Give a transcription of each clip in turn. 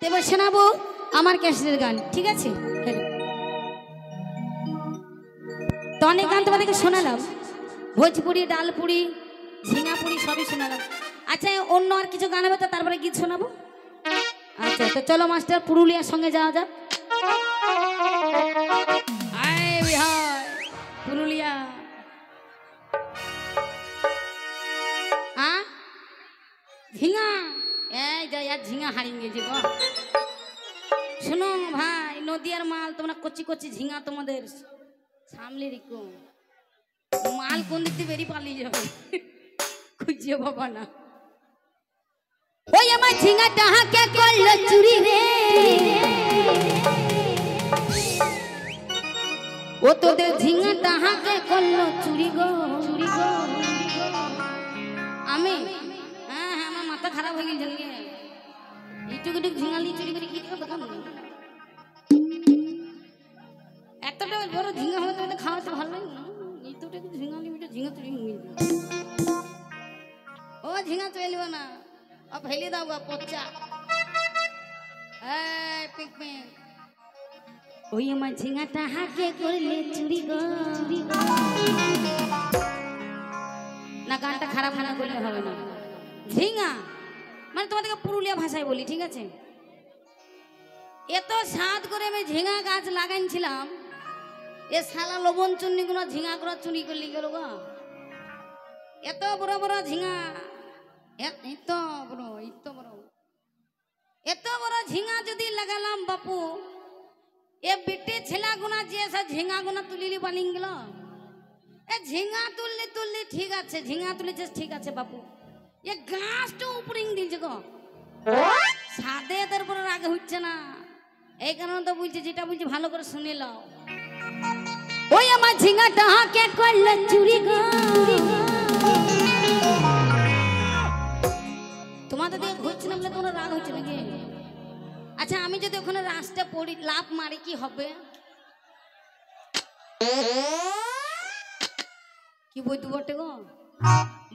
এবার শোনাবো আমার ক্যাসেটের গান, ঠিক আছে? তো অনেক গান তোমাদেরকে শোনালাম, ভোজপুরি, ডালপুরি, ঝিঙাপুরি সবই শোনালাম। আচ্ছা অন্য আর কিছু গান হবে তো তারপরে গীত শোনাবো। আচ্ছা তো চলো মাস্টার পুরুলিয়ার সঙ্গে যাওয়া যাক। পুরুলিয়া ঝিঙা এই যা ঝিঙা হারিয়ে গেছে গো। শোনো ভাই, নদিয়ার মাল তোমরা কচি কচি ঝিঙা তোমাদের সামলে রেখো। মাল কোন দিক দিয়ে বেরিয়ে পালিয়ে যাবে খুঁজিয়ে বাবা না। ওই আমার ঝিঙা টাহাকে করলো চুরি রে, ও তোদের ঝিঙা টাহাকে করলো চুরি গো, চুরি গো। আমি হ্যাঁ হ্যাঁ আমার মাথা খারাপ হয়ে গেছে। এইটুকু ঝিঙা নিয়ে চুরি করে কি করবো? এতটা বড় ঝিঙা হলে তো খাওয়াতে ভালো লাগে না। এইটুকু ঝিঙা নিয়ে ঝিঙা চুরি হয়ে গেছে। ও ঝিঙা চলবে না, ও ফেলে দাও গা পচা। ওই আমার ঝিঙাটা হাকে করলে চুরি গো, চুরি গো। না গানটা খারাপ না করলে হবে না। ঝিঙা মানে তোমাদেরকে পুরুলিয়া ভাষায় বলি, ঠিক আছে? এত স্বাদ করে আমি ঝিঙা গাছ লাগাইছিলাম, এ শালা লবণ চুন্নি গুলো ঝিঙা গুলো চুরি করলি গেল গো। এত বড় বড় ঝিঙা, এত বড় এত বড় এত বড় ঝিঙা যদি লাগালাম বাপু, এ বেটে ছেলা গুনা যে সব ঝিঙা গুনা তুলিলি বানিং গেল। এ ঝিঙা তুললি তুললি ঠিক আছে, ঝিঙা তুলেছে ঠিক আছে বাপু, এ গাছটা উপরিং দিয়েছে গো। সাদে এদের উপর রাগ হচ্ছে না, এই কারণে তো বুঝছি, যেটা বুঝছি ভালো করে শুনে লাও। ওই আমার ঝিঙাটা হাকে করলো চুরি গো। তোমাদের দিয়ে ঘুরছি না বলে তোমার রাগ হচ্ছে নাকি? আচ্ছা আমি যদি ওখানে রাস্তায় পড়ি, লাভ মারি, কি হবে? কি বইতে বটে গো?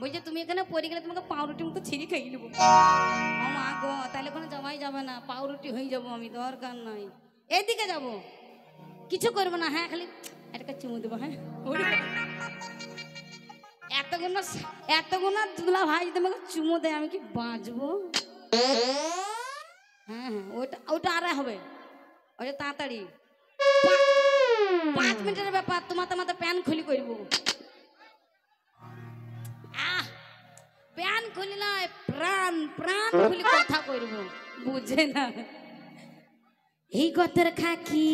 বলছে তুমি এখানে পড়ে গেলে তোমাকে পাউরুটি মতো ছিঁড়ি খাইয়ে নেবো। মা গো, তাহলে কোনো জমাই যাবে না, পাউরুটি হয়ে যাবো আমি, দরকার নাই। এদিকে যাবো, কিছু করবো না। হ্যাঁ খালি একটা চুমু দেবো। হ্যাঁ এতগুলো দুলা ভাই যদি আমাকে চুমু দেয় আমি কি বাঁচবো? হ্যাঁ হ্যাঁ ওটা ওটা আর হবে, ওটা তাড়াতাড়ি 5 মিনিটের ব্যাপার। তোমার প্যান খুলি করবো। প্যান খুলি না, প্রাণ প্রাণ খুলি কথা করবো, বুঝে না? এই গতের খাকি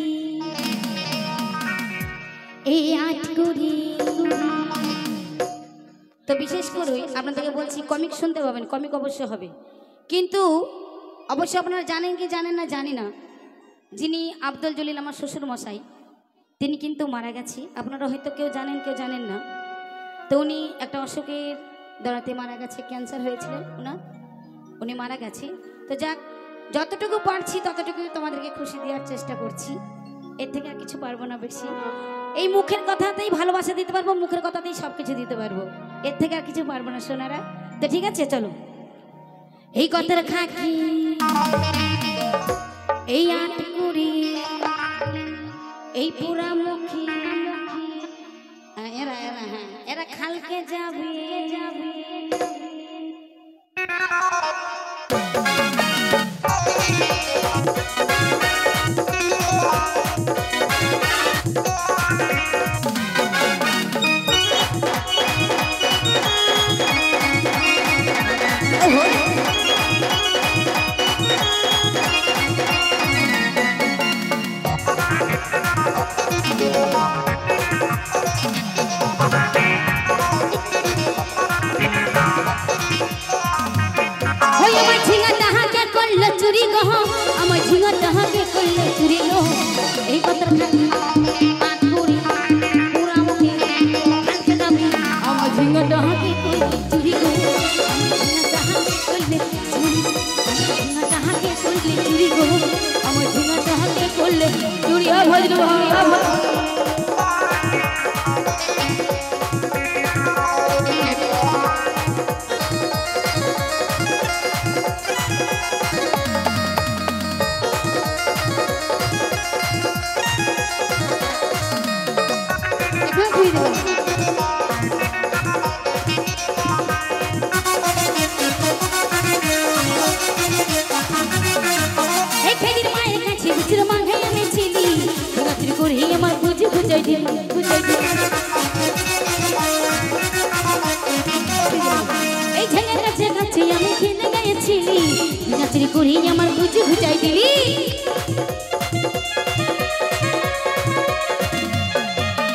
এই আট করি। তো বিশেষ করে আপনাদেরকে বলছি, কমিক শুনতে পাবেন, কমিক অবশ্যই হবে, কিন্তু অবশ্যই আপনারা জানেন কি জানেন না জানি না, যিনি আব্দুল জলিল আমার শ্বশুর মশাই, তিনি কিন্তু মারা গেছে। আপনারা হয়তো কেউ জানেন কেউ জানেন না। তো উনি একটা অসুখের দরাতে মারা গেছে, ক্যান্সার হয়েছিল ওনার, উনি মারা গেছে। তো যাক, যতটুকু পারছি ততটুকু তোমাদেরকে খুশি দেওয়ার চেষ্টা করছি, এর থেকে আর কিছু পারবো না বেশি। এই মুখের কথাতেই ভালোবাসা দিতে পারবো, মুখের কথাতেই সব কিছু দিতে পারবো, এর থেকে আর কিছু পারবো না সোনারা। তো ঠিক আছে চলো। এই কথার খাকি এই আট কুড়ি এই পুরা মুখী, এরা এরা হ্যাঁ এরা খালকে যাবে যাবে। চুরি গো আমার ঝিঙা টাহাকে করলে চুরি গো। এই কথা আট কুড়ি পুরা মুখে খালকে যাবে, আমার ঝিঙা টাহাকে করলে চুরি গো। ঝিঙা টাহাকে করলে চুরি গো, আমার ঝিঙা টাহাকে করলে চুরি। ভদ্র করি আমার বুঝে ঘুচাই দিলি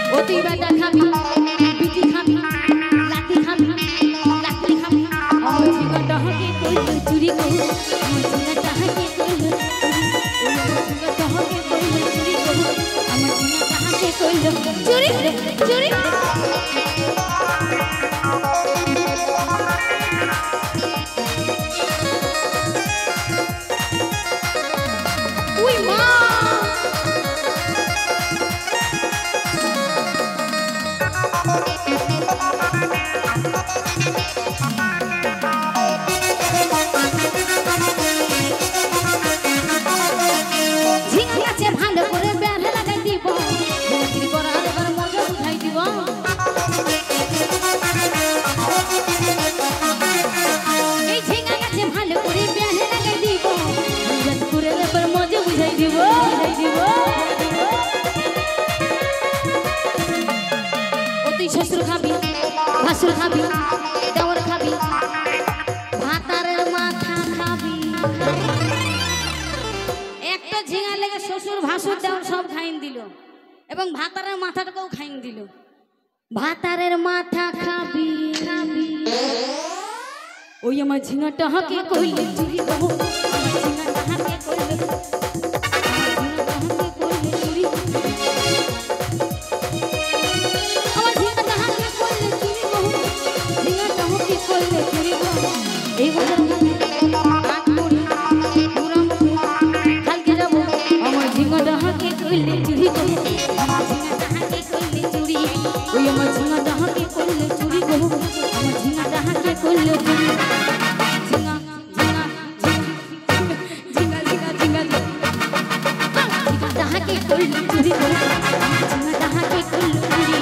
ও তুই বেটা খাবি বিটি খাবি লাঠি খাবি লাঠি খাবি আমার ঝিঙ্গাটা হাকে কইলো চুরি গো আমার ঝিঙ্গাটা হাকে কইলো ঝিঙ্গাটা হাকে কইলো চুরি গো আমার ঝিঙ্গাটা হাকে কইলো চুরি চুরি উই মা শ্বশুর খাবি ভাসুর খাবি দেওয়ার খাবি ভাতারের মাথা খাবি একটা ঝিঙা লেগে শ্বশুর ভাসুর দেওয়ার সব খাইন দিল এবং ভাতারের মাথাটাকেও খাইন দিল ভাতারের মাথা খাবি খাবি ওই আমার ঝিঙাটা হাকে কইলে চুরি গো আমার ঝিঙাটা হাকে কইলে এই বছর কালকে যাবো আমার ঝিঙ্গাটা হাঁকে করলে চুরি গো আমার ঝিঙ্গাটা হাঁকে করলে চুরি ওই আমার ঝিঙ্গাটা হাঁকে করলে চুরি গো আমার ঝিঙ্গাটা হাঁকে করলে চুরি ঝিঙ্গা ঝিঙ্গা ঝিঙ্গা ঝিঙ্গা ঝিঙ্গা ঝিঙ্গাটা হাঁকে করলে চুরি গো আমার ঝিঙ্গাটা হাঁকে করলে চুরি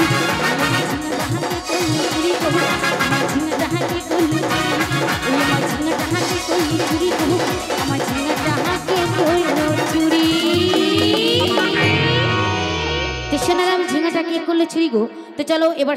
ঝিঙ্গাটা হাঁকে করলে চুরি গো আমার ঝিঙ্গাটা হাঁকে করলে ঝিঙ্গাটা কে করলে চুরি গো তো চলো এবার